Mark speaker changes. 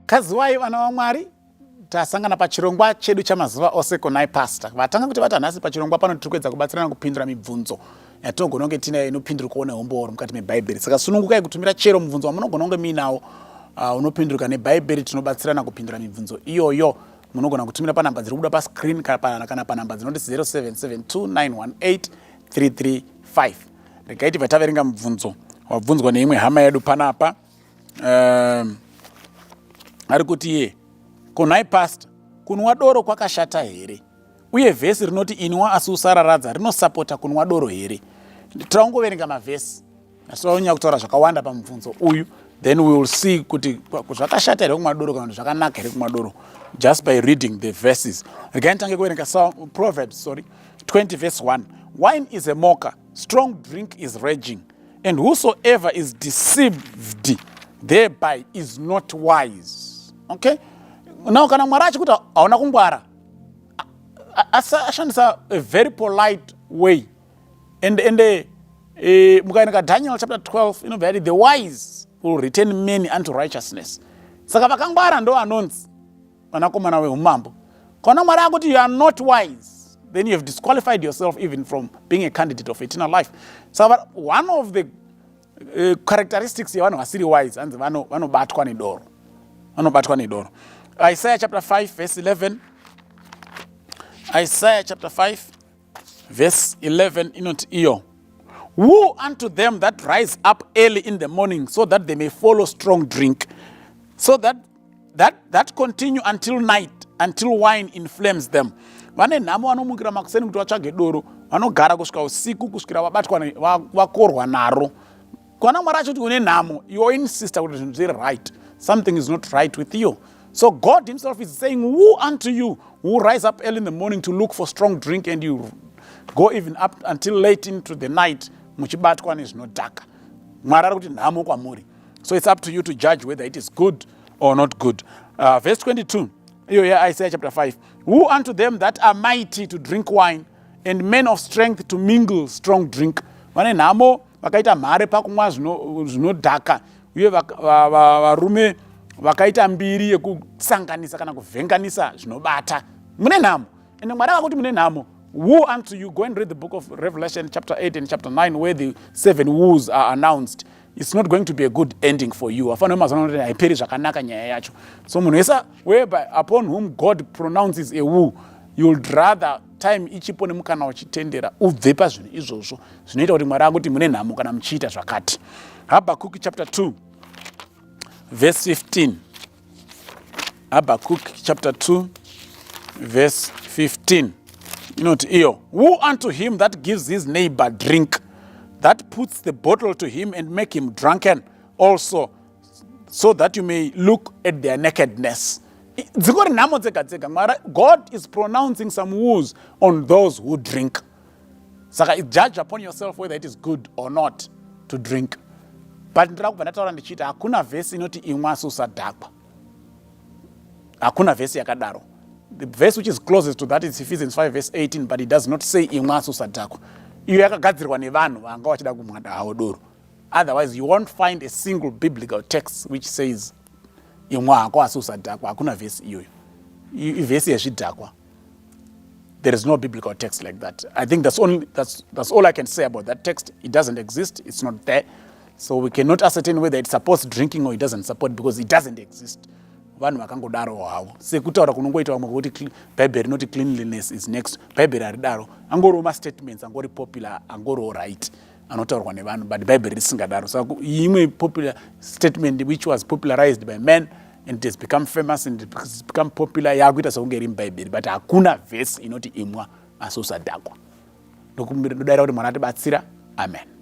Speaker 1: Kaziwai vana vaMwari, tasangana pachirongwa chedu chamazuva ose kunai pastor. Vatanga kuti vatanhasi pachirongwa pano tirikwedza kubatsirana kupindura mibvunzo yatinogona kunge tinayo inopinduruka neumbooro mukati meBhaibheri. Saka sunungukai kutumira chero mubvunzo wamunogona kunge muinawo unopinduruka neBhaibheri. Tinobatsirana kupindura mibvunzo iyoyo. Munogona kutumira panhamba dziri kubuda pascreen kana panhamba dzinoti 0772918335. Regai vataverenga mubvunzo wabvunzwa neimwe hama yedu panapa. Ari kuti ye kunai pastor, kunwa doro kwakashata here? Uye vhesi rinoti inwa asi usararadza rinosapota kunwa doro here? Tiraungoverenga mavhesi asiwaunya kutaura zvakawanda pamubvunzo uyu, then we will see kuti zvakashata here kumwa doro kana kuti zvakanaka here kumwa doro, just by reading the verses. Regai tange kuverenga Proverbs 20 verse 1. Wine is a mocker, strong drink is raging, and whosoever is deceived thereby is not wise. Okay? Now kana Mwari achikuti hauna kungwara, ashandisa a very polite way. And mukaenda Daniel chapter 12, inobva the wise will return many unto righteousness. Saka vakangwara ndo anonzi vanakomana veumambo. Kana Mwari akuti you are not wise, then you have disqualified yourself even from being a candidate of eternal life. So one of the characteristics yevanhu vasiri wise hanzi vanobatwa nedoro. Isaiah chapter 5 verse 11. Isaiah chapter 5 verse 11 inoti iyo. Woe unto them that rise up early in the morning, so that they may follow strong drink, so that continue until night, until wine inflames them. Vane nhamo vanomukira makuseni kuti vatsvage doro, vanogara kusvika usiku kusvikira vakorwa naro. Kana Mwari achiti une nhamo, you insist kuti zvinhu zviri right. Something is not right with you. So God himself is saying, woe unto you who rise up early in the morning to look for strong drink, and you go even up until late into the night muchibatwa nezvinodhaka. Mwari ari kuti nhamo kwamuri. So it's up to you to judge whether it is good or not good. Verse 22, Isaiah chapter 5. Woe unto them that are mighty to drink wine, and men of strength to mingle strong drink. Vane nhamo vakaita mhare pakumwa zvinodhaka, uye varume vakaita mbiri yekusanganisa kana kuvhenganisa zvinobata. Mune nhamo. And Mwari akakuti mune nhamo. Woe unto you. Go and read the book of Revelation chapter 8 and chapter 9 where the 7 woes are announced. It's not going to be a good ending for you. Afana mazana kuti haiperi zvakanaka nyaya yacho. So munhu wese whereby upon whom God pronounces a woe, you would rather time ichipo nemukana uchitendera ubve pazvinhu izvozvo zvinoita kuti Mwari akuti mune nhamo kana muchiita zvakati. Habakkuk chapter 2 verse 15. Habakkuk chapter 2 verse 15. Iyo. Woe unto him that gives his neighbor drink, that puts the bottle to him and make him drunken also, so that you may look at their nakedness. God is pronouncing some woes on those who drink. So judge upon yourself whether it is good or not to drink. But ndakubva ndichiti hakuna vhesi inoti imwa usadhakwa. Hakuna vhesi yakadaro. The verse which is closest to that is Ephesians 5 verse 18, but it does not say imwa usadhakwa. Iyo yakagadzirwa nevanhu vanga vachida kumwa hawo doro. Otherwise you won't find a single biblical text which says imwa hako asi usadhakwa. Hakuna vhesi iyoyo. Vhesi yezvidhakwa. There is no biblical text like that. I think that's all I can say about that text. It doesn't exist. It's not there. So we cannot ascertain whether it supports drinking or it doesn't support, because it doesn't exist. Vanhu vakangodaro hawo. Sekutaura kunongoita vamwe kuti Bible not cleanliness is next. Bible aridaro. Angoro ma statements angori popular, angoro right. Anotaurwa nevanhu, but Bible risingadaro. So imwe popular statement which was popularized by men and it has become famous and it has become popular yakuita seungeri muBhayibheri, but hakuna verse inoti imwa asi usadhakwa. Ndokumbira kuti Mwari atibatsira. Amen.